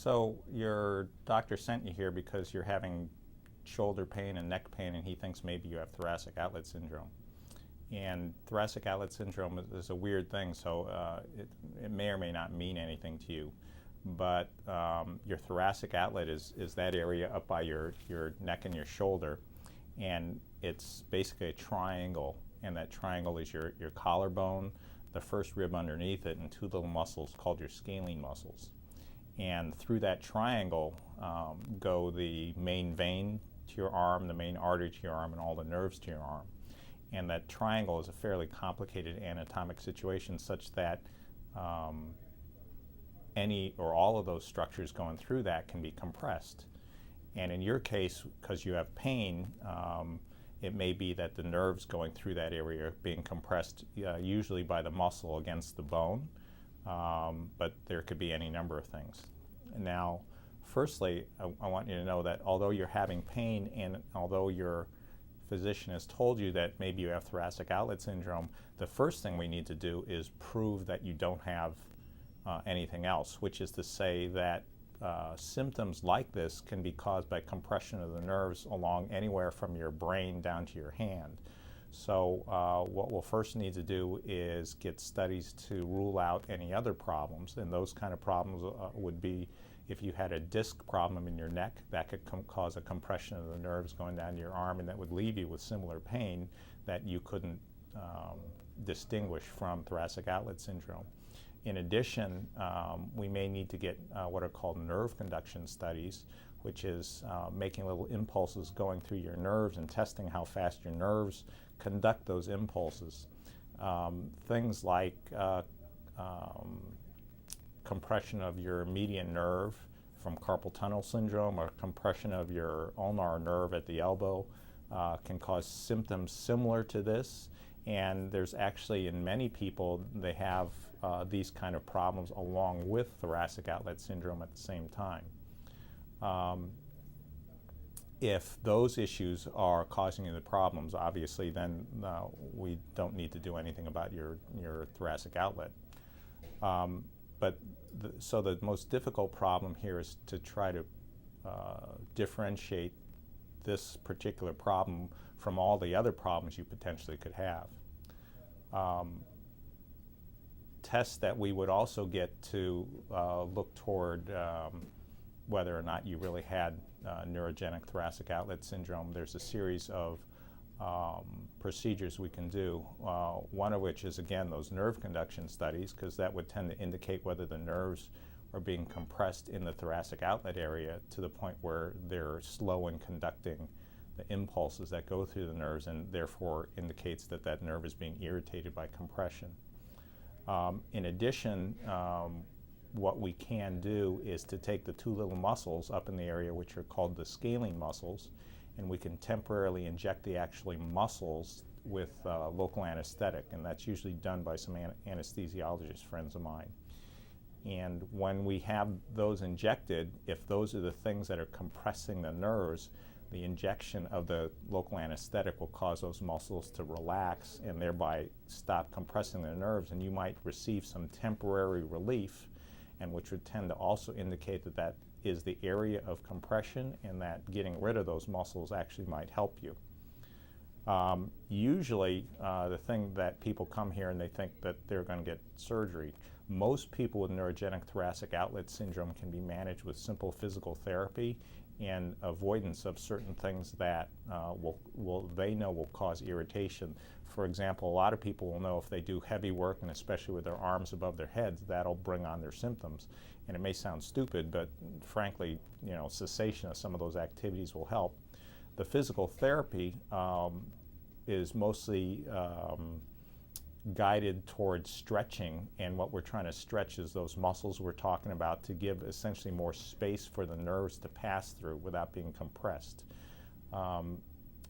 So your doctor sent you here because you're having shoulder pain and neck pain, and he thinks maybe you have thoracic outlet syndrome. And thoracic outlet syndrome is a weird thing, so it may or may not mean anything to you. But your thoracic outlet is that area up by your neck and your shoulder, and it's basically a triangle, and that triangle is your collarbone, the first rib underneath it, and two little muscles called your scalene muscles. And through that triangle go the main vein to your arm, the main artery to your arm, and all the nerves to your arm. And that triangle is a fairly complicated anatomic situation such that any or all of those structures going through that can be compressed. And in your case, because you have pain, it may be that the nerves going through that area are being compressed, usually by the muscle against the bone. But there could be any number of things. Now, firstly, I want you to know that although you're having pain and although your physician has told you that maybe you have thoracic outlet syndrome, the first thing we need to do is prove that you don't have anything else, which is to say that symptoms like this can be caused by compression of the nerves along anywhere from your brain down to your hand. So what we'll first need to do is get studies to rule out any other problems, and those kind of problems would be if you had a disc problem in your neck, that could cause a compression of the nerves going down to your arm, and that would leave you with similar pain that you couldn't distinguish from thoracic outlet syndrome. In addition, we may need to get what are called nerve conduction studies, which is making little impulses going through your nerves and testing how fast your nerves conduct those impulses. Things like compression of your median nerve from carpal tunnel syndrome or compression of your ulnar nerve at the elbow can cause symptoms similar to this. And there's actually, in many people, they have these kind of problems along with thoracic outlet syndrome at the same time. If those issues are causing you the problems, obviously, then we don't need to do anything about your thoracic outlet. So the most difficult problem here is to try to differentiate this particular problem from all the other problems you potentially could have. Tests that we would also get to look toward whether or not you really had neurogenic thoracic outlet syndrome. There's a series of procedures we can do, one of which is, again, those nerve conduction studies, because that would tend to indicate whether the nerves are being compressed in the thoracic outlet area to the point where they're slow in conducting the impulses that go through the nerves, and therefore indicates that that nerve is being irritated by compression. In addition, what we can do is to take the two little muscles up in the area which are called the scalene muscles, and we can temporarily inject the actual muscles with local anesthetic, and that's usually done by some anesthesiologist friends of mine. And when we have those injected, if those are the things that are compressing the nerves, the injection of the local anesthetic will cause those muscles to relax and thereby stop compressing the nerves, and you might receive some temporary relief, and which would tend to also indicate that that is the area of compression and that getting rid of those muscles actually might help you. Usually the thing that people come here and they think that they're going to get surgery. Most people with neurogenic thoracic outlet syndrome can be managed with simple physical therapy and avoidance of certain things that they know will cause irritation. For example, a lot of people will know if they do heavy work, and especially with their arms above their heads, that'll bring on their symptoms. And it may sound stupid, but frankly, cessation of some of those activities will help. The physical therapy is mostly guided towards stretching, and what we're trying to stretch is those muscles we're talking about to give essentially more space for the nerves to pass through without being compressed.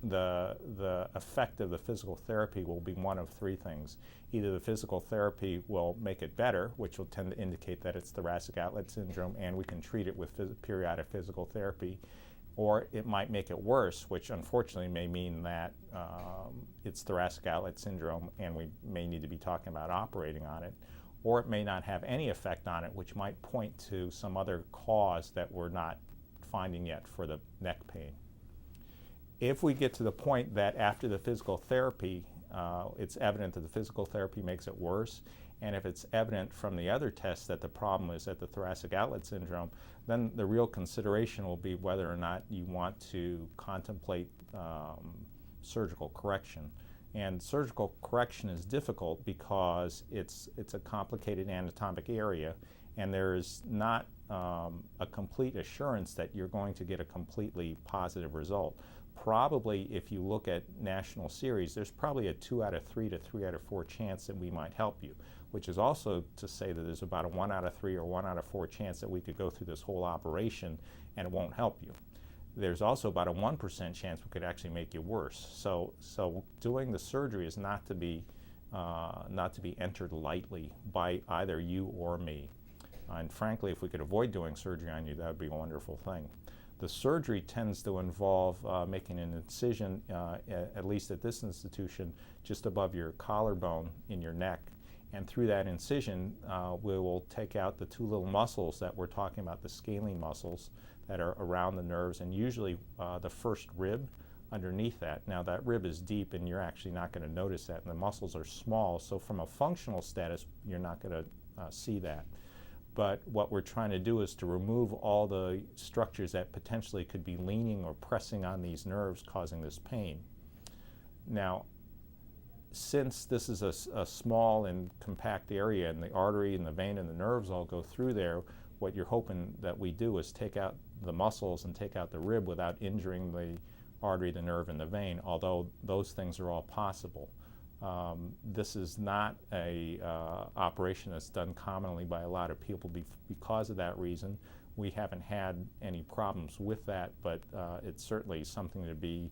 The effect of the physical therapy will be one of three things. Either the physical therapy will make it better, which will tend to indicate that it's thoracic outlet syndrome, and we can treat it with periodic physical therapy, or it might make it worse, which unfortunately may mean that it's thoracic outlet syndrome and we may need to be talking about operating on it, or it may not have any effect on it, which might point to some other cause that we're not finding yet for the neck pain. If we get to the point that after the physical therapy, it's evident that the physical therapy makes it worse, and if it's evident from the other tests that the problem is at the thoracic outlet syndrome, then the real consideration will be whether or not you want to contemplate surgical correction. And surgical correction is difficult because it's a complicated anatomic area, and there is not a complete assurance that you're going to get a completely positive result. Probably, if you look at national series, there's probably a 2 out of 3 to 3 out of 4 chance that we might help you, which is also to say that there's about a 1 out of 3 or 1 out of 4 chance that we could go through this whole operation and it won't help you. There's also about a 1% chance we could actually make you worse. So doing the surgery is not to be entered lightly by either you or me. And frankly, if we could avoid doing surgery on you, that would be a wonderful thing. The surgery tends to involve making an incision, at least at this institution, just above your collarbone in your neck. And through that incision, we will take out the 2 little muscles that we're talking about, the scalene muscles that are around the nerves, and usually the first rib underneath that. Now that rib is deep and you're actually not going to notice that, and the muscles are small, so from a functional status, you're not going to see that. But what we're trying to do is to remove all the structures that potentially could be leaning or pressing on these nerves causing this pain. Now, since this is a small and compact area and the artery and the vein and the nerves all go through there, what you're hoping that we do is take out the muscles and take out the rib without injuring the artery, the nerve, and the vein, although those things are all possible. This is not a operation that's done commonly by a lot of people because of that reason. We haven't had any problems with that, but it's certainly something to be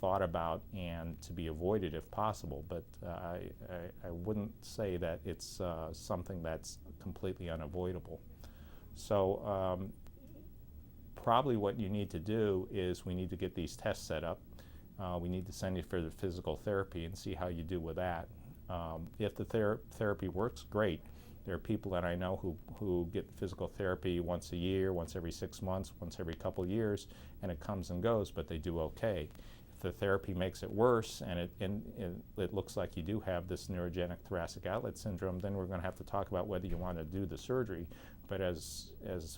thought about and to be avoided if possible. But I wouldn't say that it's something that's completely unavoidable. So probably what you need to do is we need to get these tests set up. We need to send you for the physical therapy and see how you do with that. If the therapy works, great. There are people that I know who get physical therapy once a year, once every 6 months, once every couple years, and it comes and goes, but they do okay. If the therapy makes it worse and it looks like you do have this neurogenic thoracic outlet syndrome, then we're going to have to talk about whether you want to do the surgery. But as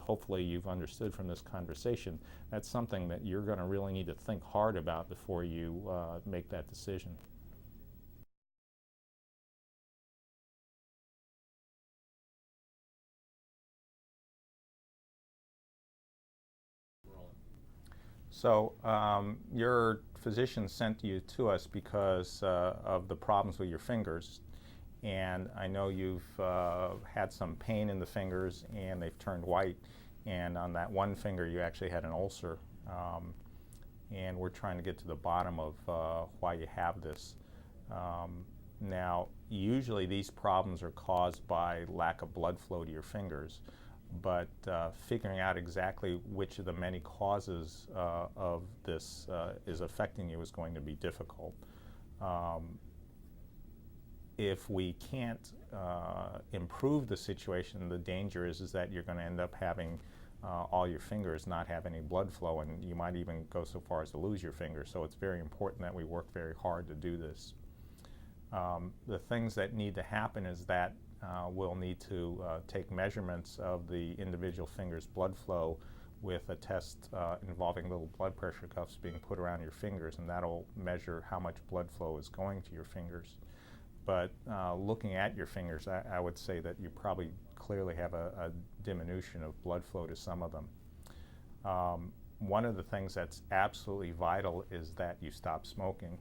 hopefully you've understood from this conversation, that's something that you're going to really need to think hard about before you make that decision. So your physician sent you to us because of the problems with your fingers. And I know you've had some pain in the fingers and they've turned white, and on that one finger you actually had an ulcer, and we're trying to get to the bottom of why you have this. Now usually these problems are caused by lack of blood flow to your fingers, but figuring out exactly which of the many causes of this is affecting you is going to be difficult. If we can't improve the situation, the danger is that you're going to end up having all your fingers not have any blood flow, and you might even go so far as to lose your fingers. So it's very important that we work very hard to do this. The things that need to happen is that we'll need to take measurements of the individual finger's blood flow with a test involving little blood pressure cuffs being put around your fingers, and that'll measure how much blood flow is going to your fingers. But looking at your fingers, I would say that you probably clearly have a diminution of blood flow to some of them. One of the things that's absolutely vital is that you stop smoking,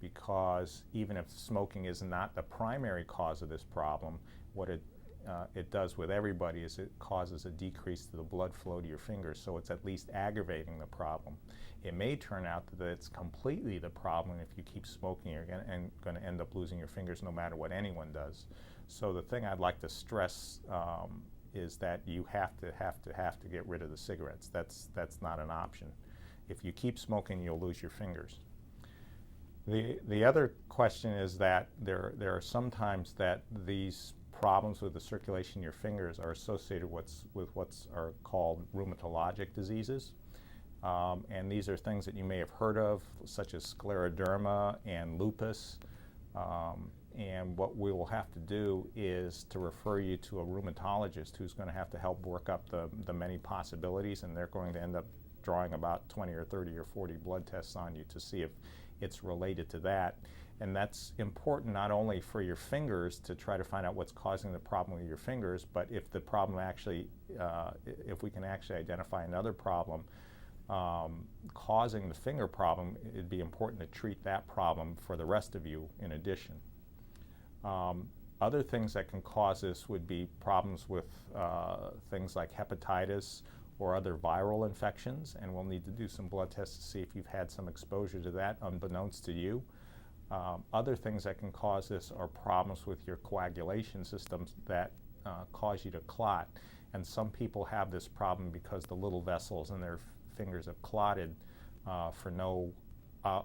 because even if smoking is not the primary cause of this problem, what it does with everybody is it causes a decrease to the blood flow to your fingers, so it's at least aggravating the problem. It may turn out that it's completely the problem. If you keep smoking, you're going to end up losing your fingers no matter what anyone does. So the thing I'd like to stress is that you have to get rid of the cigarettes. That's not an option. If you keep smoking, you'll lose your fingers. The other question is that there are some times that these problems with the circulation in your fingers are associated with what's are called rheumatologic diseases. And these are things that you may have heard of, such as scleroderma and lupus. And what we will have to do is to refer you to a rheumatologist who's going to have to help work up the many possibilities, and they're going to end up drawing about 20 or 30 or 40 blood tests on you to see if it's related to that. And that's important not only for your fingers to try to find out what's causing the problem with your fingers, but if the problem actually, if we can actually identify another problem causing the finger problem, it'd be important to treat that problem for the rest of you in addition. Other things that can cause this would be problems with things like hepatitis or other viral infections, and we'll need to do some blood tests to see if you've had some exposure to that unbeknownst to you. Other things that can cause this are problems with your coagulation systems that cause you to clot. And some people have this problem because the little vessels in their fingers have clotted for no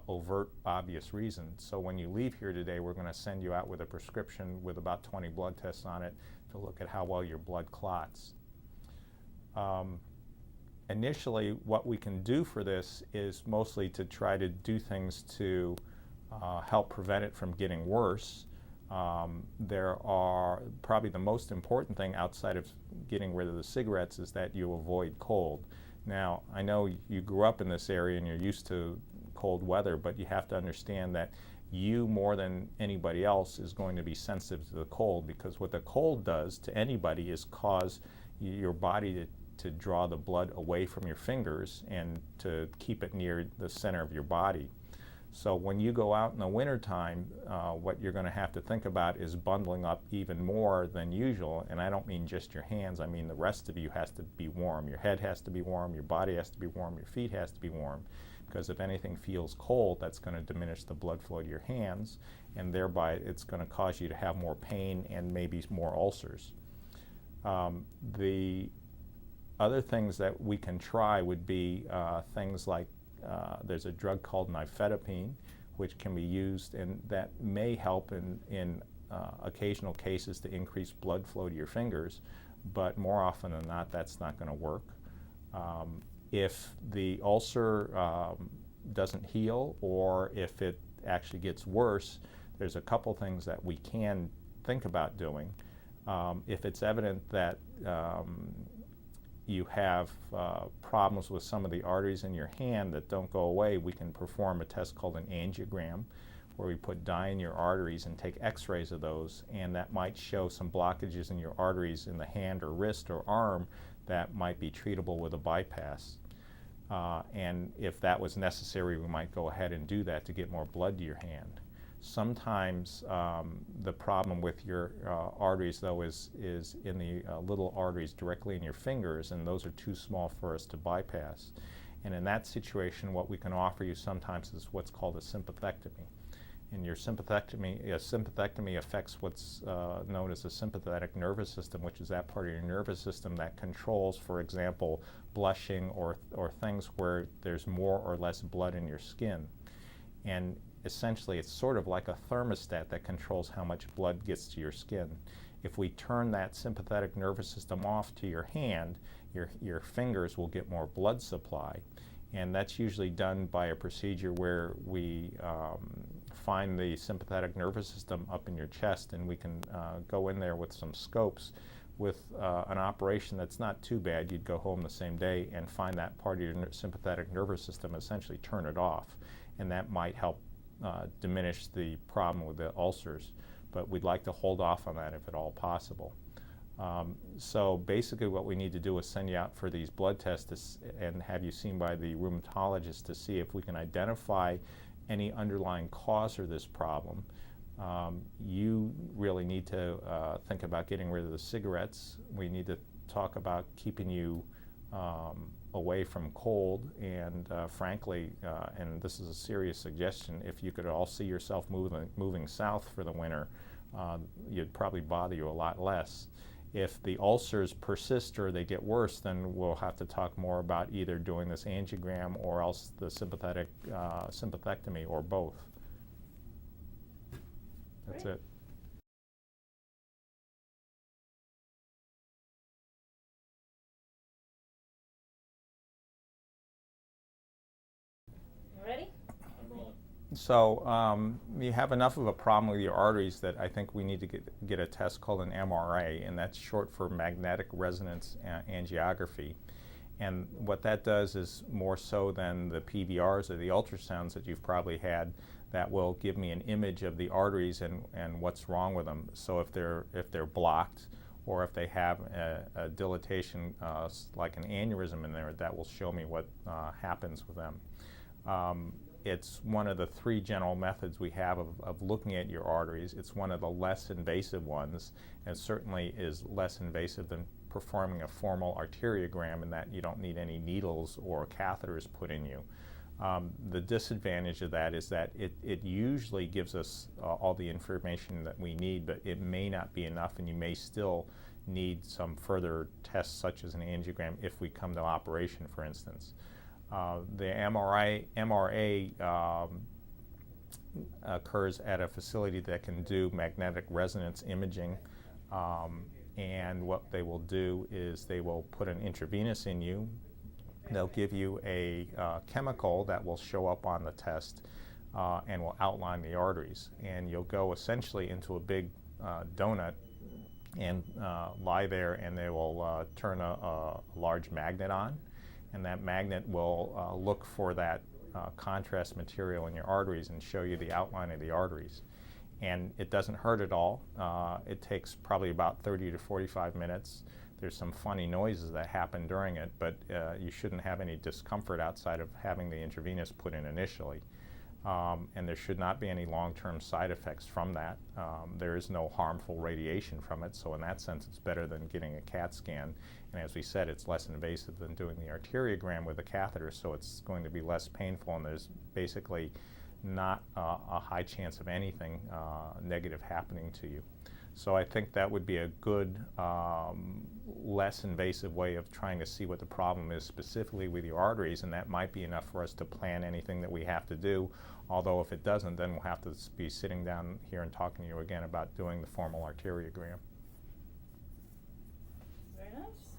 overt, obvious reason. So when you leave here today, we're going to send you out with a prescription with about 20 blood tests on it to look at how well your blood clots. Initially, what we can do for this is mostly to try to do things to help prevent it from getting worse. There are probably the most important thing outside of getting rid of the cigarettes is that you avoid cold. Now, I know you grew up in this area and you're used to cold weather, but you have to understand that you, more than anybody else, is going to be sensitive to the cold, because what the cold does to anybody is cause your body to draw the blood away from your fingers and to keep it near the center of your body. So when you go out in the wintertime, what you're going to have to think about is bundling up even more than usual. And I don't mean just your hands, I mean the rest of you has to be warm. Your head has to be warm, your body has to be warm, your feet has to be warm. Because if anything feels cold, that's going to diminish the blood flow to your hands, and thereby it's going to cause you to have more pain and maybe more ulcers. The other things that we can try would be things like there's a drug called nifedipine, which can be used, and that may help in occasional cases to increase blood flow to your fingers, but more often than not, that's not going to work. If the ulcer doesn't heal, or if it actually gets worse, there's a couple things that we can think about doing. If it's evident that you have problems with some of the arteries in your hand that don't go away, we can perform a test called an angiogram, where we put dye in your arteries and take x-rays of those, and that might show some blockages in your arteries in the hand or wrist or arm that might be treatable with a bypass. And if that was necessary, we might go ahead and do that to get more blood to your hand. Sometimes the problem with your arteries, though, is in the little arteries directly in your fingers, and those are too small for us to bypass. And in that situation, what we can offer you sometimes is what's called a sympathectomy. And your sympathectomy affects what's known as the sympathetic nervous system, which is that part of your nervous system that controls, for example, blushing or things where there's more or less blood in your skin. And essentially, it's sort of like a thermostat that controls how much blood gets to your skin. If we turn that sympathetic nervous system off to your hand, your fingers will get more blood supply. And that's usually done by a procedure where we find the sympathetic nervous system up in your chest, and we can go in there with some scopes with an operation that's not too bad. You'd go home the same day and find that part of your sympathetic nervous system, essentially turn it off. And that might help diminish the problem with the ulcers. But we'd like to hold off on that if at all possible. So basically what we need to do is send you out for these blood tests and have you seen by the rheumatologist to see if we can identify any underlying cause for this problem. You really need to think about getting rid of the cigarettes. We need to talk about keeping you away from cold, and frankly, and this is a serious suggestion, if you could all see yourself moving south for the winter, you'd probably bother you a lot less. If the ulcers persist or they get worse, then we'll have to talk more about either doing this angiogram or else the sympathectomy, or both. That's it. So you have enough of a problem with your arteries that I think we need to get a test called an MRA, and that's short for magnetic resonance angiography. And what that does is more so than the PVRs or the ultrasounds that you've probably had, that will give me an image of the arteries and what's wrong with them. So if they're blocked, or if they have a dilatation like an aneurysm in there, that will show me what happens with them. It's one of the three general methods we have of looking at your arteries. It's one of the less invasive ones, and certainly is less invasive than performing a formal arteriogram, in that you don't need any needles or catheters put in you. The disadvantage of that is that it usually gives us all the information that we need, but it may not be enough, and you may still need some further tests such as an angiogram if we come to operation, for instance. The MRA occurs at a facility that can do magnetic resonance imaging, and what they will do is they will put an intravenous in you. They'll give you a chemical that will show up on the test and will outline the arteries. And you'll go essentially into a big donut and lie there, and they will turn a large magnet on. And that magnet will look for that contrast material in your arteries and show you the outline of the arteries. And it doesn't hurt at all. It takes probably about 30 to 45 minutes. There's some funny noises that happen during it, but you shouldn't have any discomfort outside of having the intravenous put in initially. And there should not be any long-term side effects from that. There is no harmful radiation from it, so in that sense it's better than getting a CAT scan. And as we said, it's less invasive than doing the arteriogram with a catheter, so it's going to be less painful, and there's basically not a high chance of anything negative happening to you. So I think that would be a good, less invasive way of trying to see what the problem is specifically with your arteries, and that might be enough for us to plan anything that we have to do. Although if it doesn't, then we'll have to be sitting down here and talking to you again about doing the formal arteriogram. Very nice.